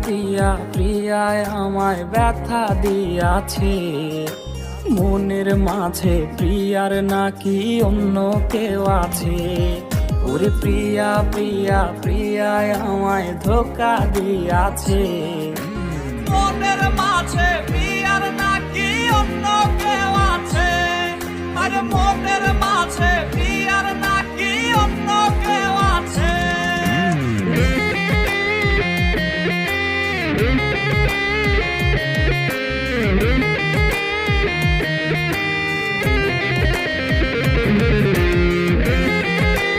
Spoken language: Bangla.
প্রিয়া প্রিয়ায় আমায় ব্যথা দিয়াছে, মনের মাঝে প্রিয়ার নাকি অন্য কেউ আছে। ওরে প্রিয়া প্রিয়া প্রিয়ায় আমায় ধোকা দিয়াছে, মনের মাঝে প্রিয়ার নাকি অন্য কেউ আছে, আরে মনের মাঝে প্রিয়ার নাকি